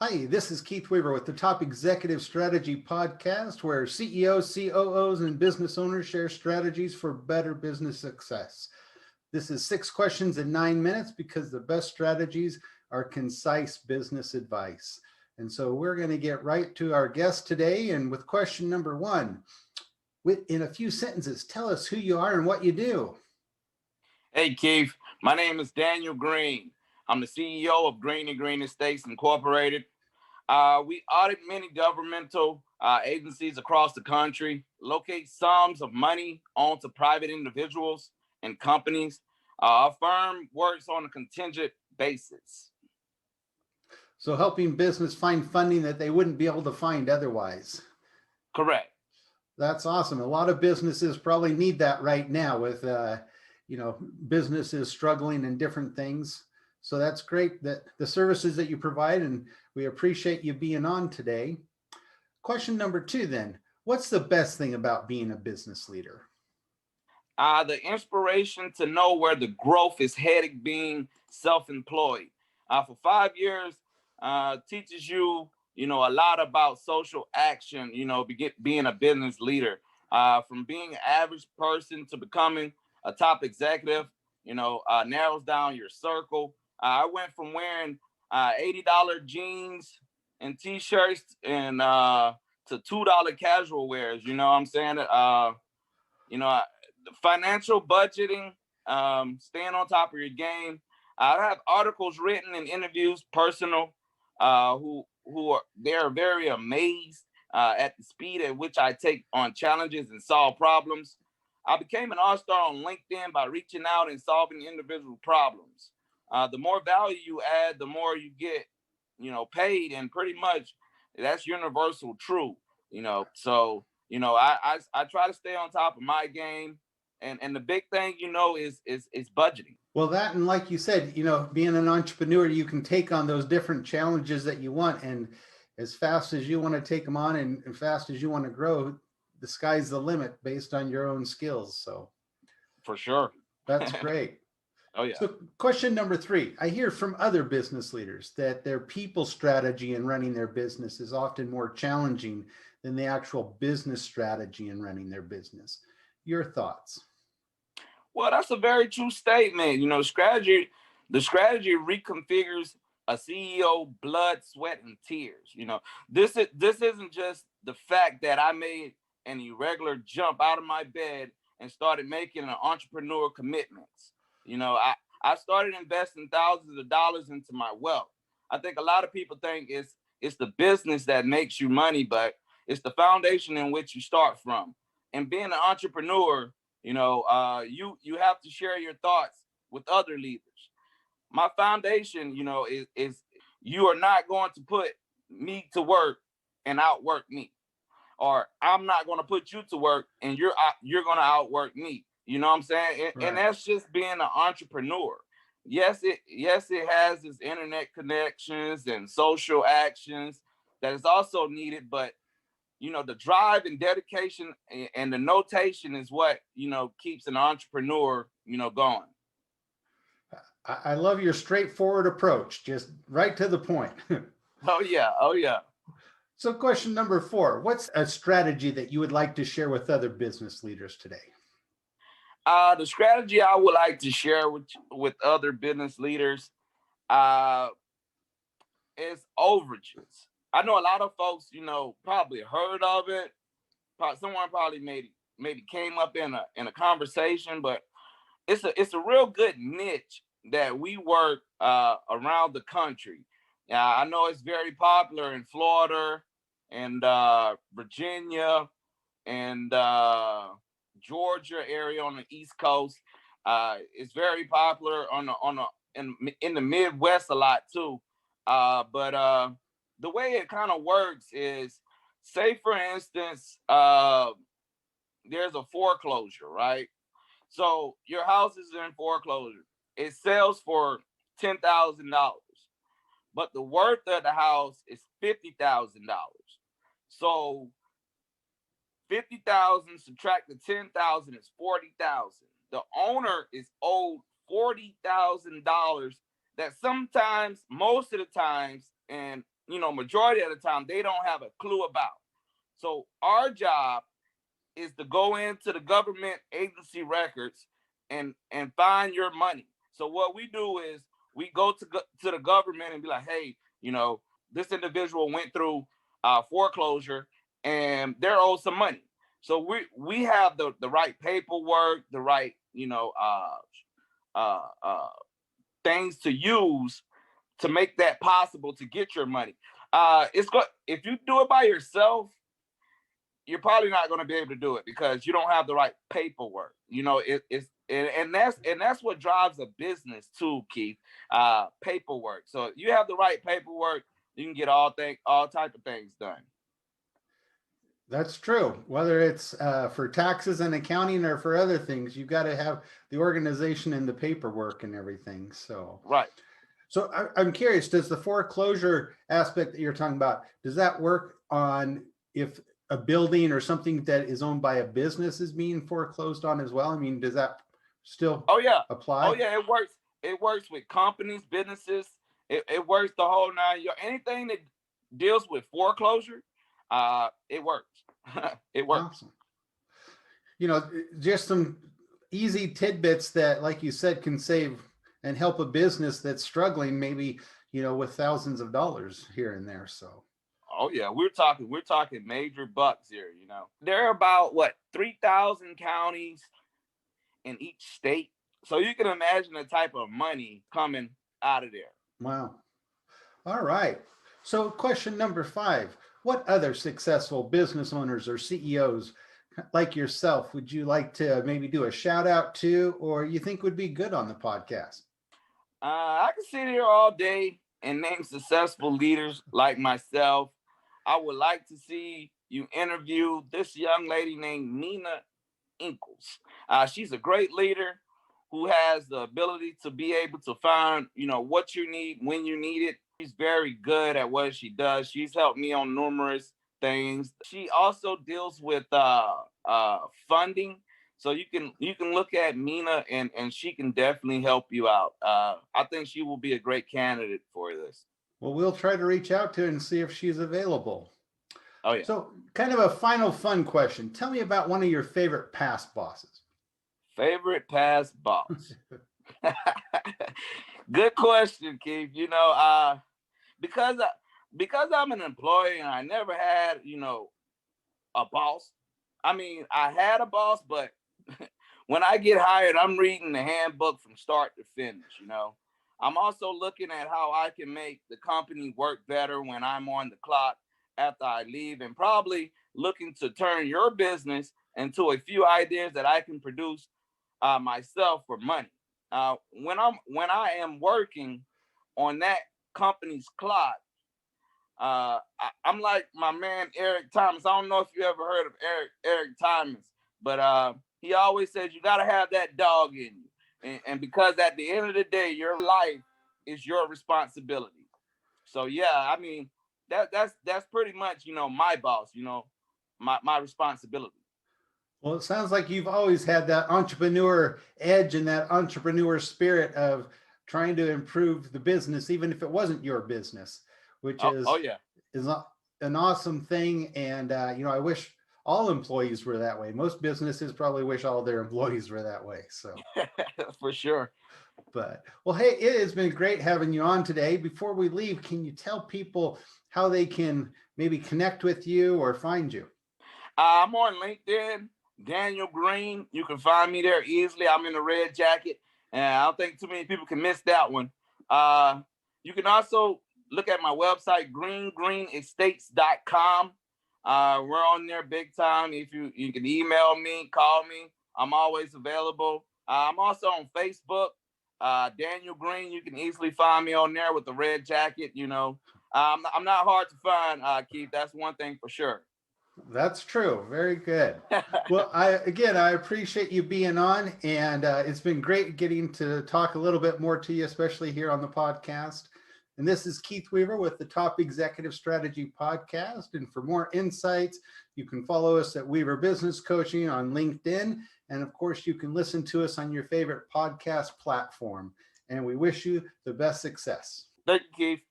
Hi, this is Keith Weaver with the Top Executive Strategy Podcast, where CEOs, COOs, and business owners share strategies for better business success. This is 6 questions in 9 minutes because the best strategies are concise business advice. And so we're going to get right to our guest today. And with question number one, in a few sentences, tell us who you are and what you do. Hey, Keith. My name is Daniel Green. I'm the CEO of Green & Green Estates Incorporated. We audit many governmental agencies across the country, locate sums of money onto private individuals and companies. Our firm works on a contingent basis. So helping business find funding that they wouldn't be able to find otherwise. Correct. That's awesome. A lot of businesses probably need that right now with, businesses struggling in different things. So that's great that the services that you provide, and we appreciate you being on today. Question number two then, what's the best thing about being a business leader? The inspiration to know where the growth is headed being self-employed. For 5 years, teaches you, a lot about social action, being a business leader. From being an average person to becoming a top executive, narrows down your circle. I went from wearing $80 jeans and t-shirts and to $2 casual wears. You know what I'm saying? Financial budgeting, staying on top of your game. I have articles written and interviews, personal, they're very amazed at the speed at which I take on challenges and solve problems. I became an all-star on LinkedIn by reaching out and solving individual problems. The more value you add, the more you get, paid, and pretty much that's universal truth. I try to stay on top of my game, and the big thing, is budgeting. Well, that, and like you said, being an entrepreneur, you can take on those different challenges that you want, and as fast as you want to take them on and fast as you want to grow, the sky's the limit based on your own skills. So for sure. That's great. Oh, yeah. So question number three, I hear from other business leaders that their people strategy in running their business is often more challenging than the actual business strategy in running their business. Your thoughts? Well, that's a very true statement. The strategy reconfigures a CEO blood, sweat, and tears. This isn't just the fact that I made an irregular jump out of my bed and started making an entrepreneur commitments. I started investing thousands of dollars into my wealth. I think a lot of people think it's the business that makes you money, but it's the foundation in which you start from. And being an entrepreneur, you have to share your thoughts with other leaders. My foundation, is you are not going to put me to work and outwork me, or I'm not going to put you to work and you're going to outwork me. You know what I'm saying? And that's just being an entrepreneur. Yes, it has its internet connections and social actions that is also needed, but the drive and dedication and the notation is what, keeps an entrepreneur, going. I love your straightforward approach, just right to the point. Oh, yeah. So question number four, what's a strategy that you would like to share with other business leaders today? The strategy I would like to share with other business leaders is overages. I know a lot of folks, probably heard of it. Someone probably maybe came up in a conversation, but it's a real good niche that we work around the country. I know it's very popular in Florida and Virginia and Georgia area on the East Coast. It's very popular in the Midwest a lot too. But the way it kind of works is, say for instance, there's a foreclosure, right? So your house is in foreclosure. It sells for $10,000, but the worth of the house is $50,000. So 50,000 subtract the 10,000 is 40,000. The owner is owed $40,000 that sometimes, most of the times, and majority of the time they don't have a clue about. So our job is to go into the government agency records and find your money. So what we do is we go to the government and be like, hey, this individual went through foreclosure and they're owed some money. So we have the right paperwork, the right things to use to make that possible to get your money. If you do it by yourself, you're probably not going to be able to do it because you don't have the right paperwork. That's what drives a business too, Keith. Paperwork. So if you have the right paperwork, you can get all type of things done. That's true. Whether it's for taxes and accounting or for other things, you've got to have the organization and the paperwork and everything. So right. So I'm curious, does the foreclosure aspect that you're talking about, does that work on if a building or something that is owned by a business is being foreclosed on as well? I mean, does that still apply? Oh yeah, it works. It works with companies, businesses. It works the whole nine. Anything that deals with foreclosure, it works. It works. Awesome. Just some easy tidbits that, like you said, can save and help a business that's struggling, maybe, with thousands of dollars here and there. So. Oh yeah, we're talking major bucks here. There are about 3,000 counties in each state, so you can imagine the type of money coming out of there. Wow. All right. So question number 5, what other successful business owners or CEOs like yourself would you like to maybe do a shout out to, or you think would be good on the podcast? I can sit here all day and name successful leaders like myself. I would like to see you interview this young lady named Nina Ingalls. She's a great leader who has the ability to be able to find, what you need when you need it. She's very good at what she does. She's helped me on numerous things. She also deals with funding. So you can look at Mina and she can definitely help you out. I think she will be a great candidate for this. Well, we'll try to reach out to her and see if she's available. Oh, yeah. So kind of a final fun question. Tell me about one of your favorite past bosses. Favorite past boss? Good question, Keith. Because I'm an employee and I never had, a boss. I mean, I had a boss, but when I get hired, I'm reading the handbook from start to finish, I'm also looking at how I can make the company work better when I'm on the clock after I leave, and probably looking to turn your business into a few ideas that I can produce myself for money. When I am working on that company's clock, I'm like my man Eric Thomas. I don't know if you ever heard of Eric Thomas, but he always says you got to have that dog in you, and because at the end of the day, your life is your responsibility. So yeah, I mean that's pretty much my boss, my responsibility. Well, it sounds like you've always had that entrepreneur edge and that entrepreneur spirit of trying to improve the business, even if it wasn't your business, which is an awesome thing. And, I wish all employees were that way. Most businesses probably wish all their employees were that way. So for sure. But, well, hey, it has been great having you on today. Before we leave, can you tell people how they can maybe connect with you or find you? I'm on LinkedIn, Daniel Green. You can find me there easily. I'm in the red jacket, and I don't think too many people can miss that one. You can also look at my website, greenestates.com. We're on there big time. If you can email me, call me. I'm always available. I'm also on Facebook, Daniel Green. You can easily find me on there with the red jacket. I'm not hard to find, Keith. That's one thing for sure. That's true. Very good. Well, I appreciate you being on, and it's been great getting to talk a little bit more to you, especially here on the podcast. And this is Keith Weaver with the Top Executive Strategy Podcast. And for more insights, you can follow us at Weaver Business Coaching on LinkedIn. And of course, you can listen to us on your favorite podcast platform. And we wish you the best success. Thank you, Keith.